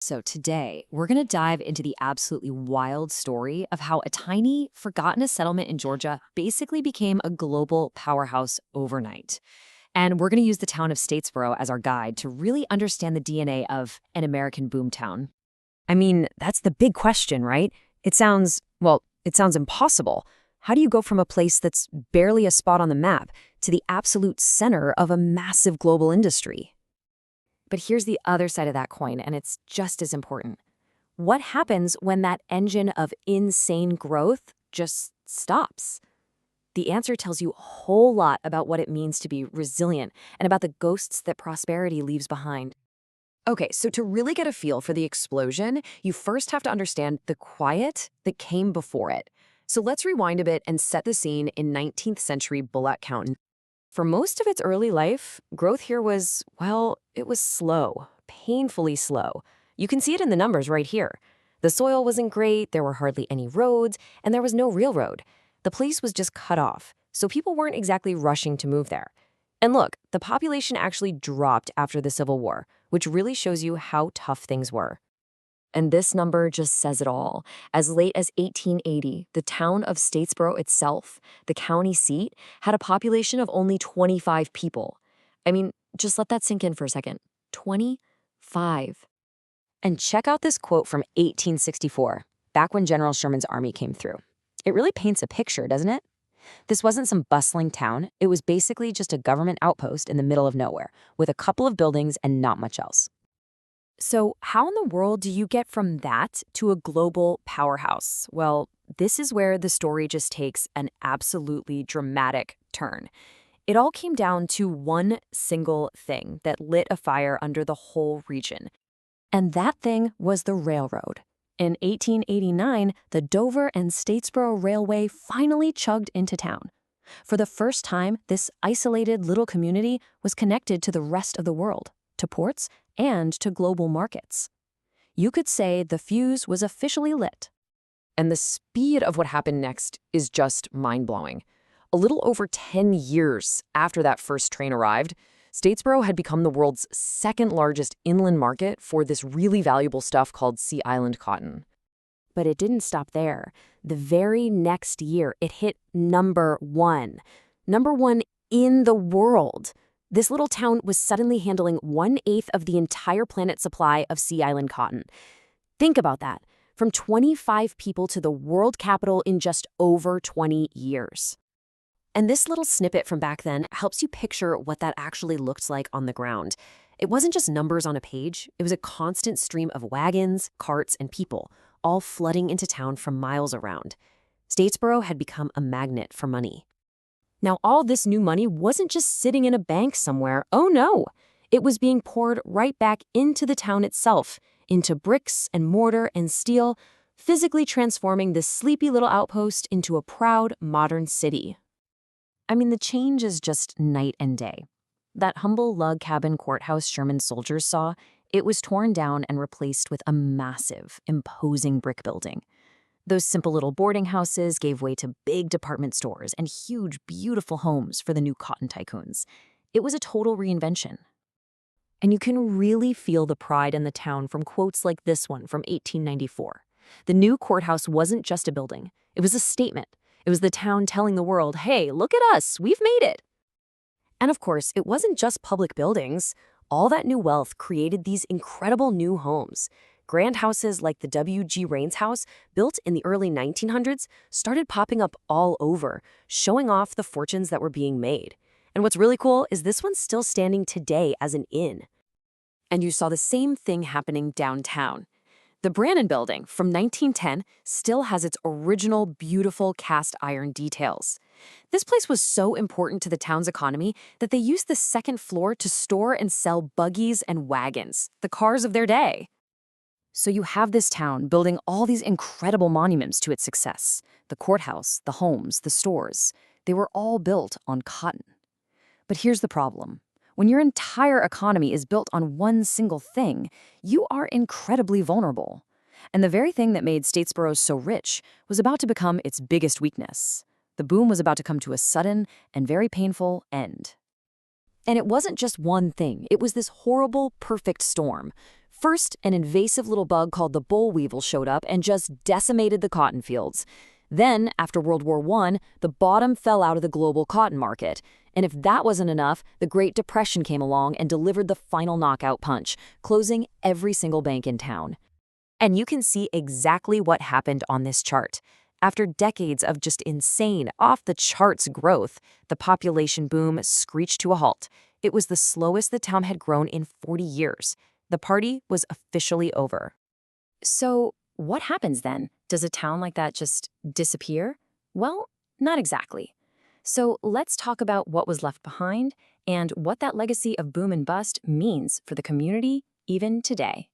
So, today, we're going to dive into the absolutely wild story of how a tiny, forgotten settlement in Georgia basically became a global powerhouse overnight. And we're going to use the town of Statesboro as our guide to really understand the DNA of an American boomtown. I mean, that's the big question, right? It sounds impossible. How do you go from a place that's barely a spot on the map to the absolute center of a massive global industry? But here's the other side of that coin, and it's just as important. What happens when that engine of insane growth just stops? The answer tells you a whole lot about what it means to be resilient and about the ghosts that prosperity leaves behind. Okay, so to really get a feel for the explosion, you first have to understand the quiet that came before it. So let's rewind a bit and set the scene in 19th century Bullock County. For most of its early life, growth here was, well, it was slow, painfully slow. You can see it in the numbers right here. The soil wasn't great, there were hardly any roads, and there was no railroad. The place was just cut off, so people weren't exactly rushing to move there. And look, the population actually dropped after the Civil War, which really shows you how tough things were. And this number just says it all. As late as 1880, the town of Statesboro itself, the county seat, had a population of only 25 people. I mean, just let that sink in for a second. 25. And check out this quote from 1864, back when General Sherman's army came through. It really paints a picture, doesn't it? This wasn't some bustling town. It was basically just a government outpost in the middle of nowhere, with a couple of buildings and not much else. So, how in the world do you get from that to a global powerhouse? Well, this is where the story just takes an absolutely dramatic turn. It all came down to one single thing that lit a fire under the whole region. And that thing was the railroad. In 1889, the Dover and Statesboro Railway finally chugged into town. For the first time, this isolated little community was connected to the rest of the world, to ports, and to global markets. You could say the fuse was officially lit. And the speed of what happened next is just mind-blowing. A little over 10 years after that first train arrived, Statesboro had become the world's second largest inland market for this really valuable stuff called Sea Island cotton. But it didn't stop there. The very next year, it hit number one. Number one in the world. This little town was suddenly handling 1/8 of the entire planet's supply of Sea Island cotton. Think about that. From 25 people to the world capital in just over 20 years. And this little snippet from back then helps you picture what that actually looked like on the ground. It wasn't just numbers on a page. It was a constant stream of wagons, carts, and people, all flooding into town from miles around. Statesboro had become a magnet for money. Now, all this new money wasn't just sitting in a bank somewhere. Oh no! It was being poured right back into the town itself, into bricks and mortar and steel, physically transforming this sleepy little outpost into a proud, modern city. I mean, the change is just night and day. That humble log cabin courthouse Sherman soldiers saw, it was torn down and replaced with a massive, imposing brick building. Those simple little boarding houses gave way to big department stores and huge, beautiful homes for the new cotton tycoons. It was a total reinvention. And you can really feel the pride in the town from quotes like this one from 1894. The new courthouse wasn't just a building. It was a statement. It was the town telling the world, hey, look at us, we've made it. And of course, it wasn't just public buildings. All that new wealth created these incredible new homes. Grand houses like the W.G. Raines house, built in the early 1900s, started popping up all over, showing off the fortunes that were being made. And what's really cool is this one's still standing today as an inn. And you saw the same thing happening downtown. The Brannan Building from 1910 still has its original beautiful cast iron details. This place was so important to the town's economy that they used the second floor to store and sell buggies and wagons, the cars of their day. So you have this town building all these incredible monuments to its success. The courthouse, the homes, the stores, they were all built on cotton. But here's the problem. When your entire economy is built on one single thing, you are incredibly vulnerable. And the very thing that made Statesboro so rich was about to become its biggest weakness. The boom was about to come to a sudden and very painful end. And it wasn't just one thing. It was this horrible, perfect storm. First, an invasive little bug called the boll weevil showed up and just decimated the cotton fields. Then, after World War I, the bottom fell out of the global cotton market. And if that wasn't enough, the Great Depression came along and delivered the final knockout punch, closing every single bank in town. And you can see exactly what happened on this chart. After decades of just insane, off-the-charts growth, the population boom screeched to a halt. It was the slowest the town had grown in 40 years. The party was officially over. So, what happens then? Does a town like that just disappear? Well, not exactly. So, let's talk about what was left behind and what that legacy of boom and bust means for the community even today.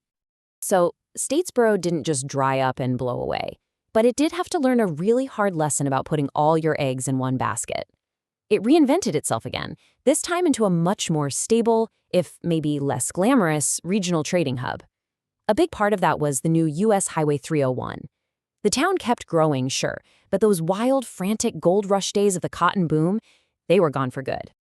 So, Statesboro didn't just dry up and blow away, but it did have to learn a really hard lesson about putting all your eggs in one basket. It reinvented itself again, this time into a much more stable, if maybe less glamorous, regional trading hub. A big part of that was the new U.S. Highway 301. The town kept growing, sure, but those wild, frantic gold rush days of the cotton boom, they were gone for good.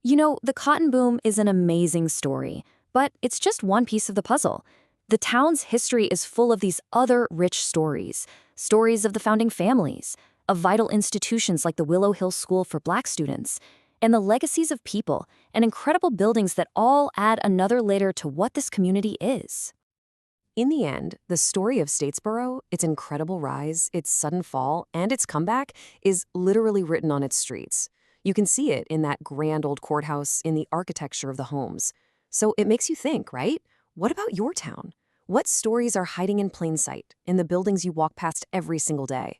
You know, the cotton boom is an amazing story, but it's just one piece of the puzzle. The town's history is full of these other rich stories, stories of the founding families, of vital institutions like the Willow Hill School for Black students, and the legacies of people and incredible buildings that all add another layer to what this community is. In the end, the story of Statesboro, its incredible rise, its sudden fall, and its comeback is literally written on its streets. You can see it in that grand old courthouse, in the architecture of the homes. So it makes you think, right? What about your town? What stories are hiding in plain sight in the buildings you walk past every single day?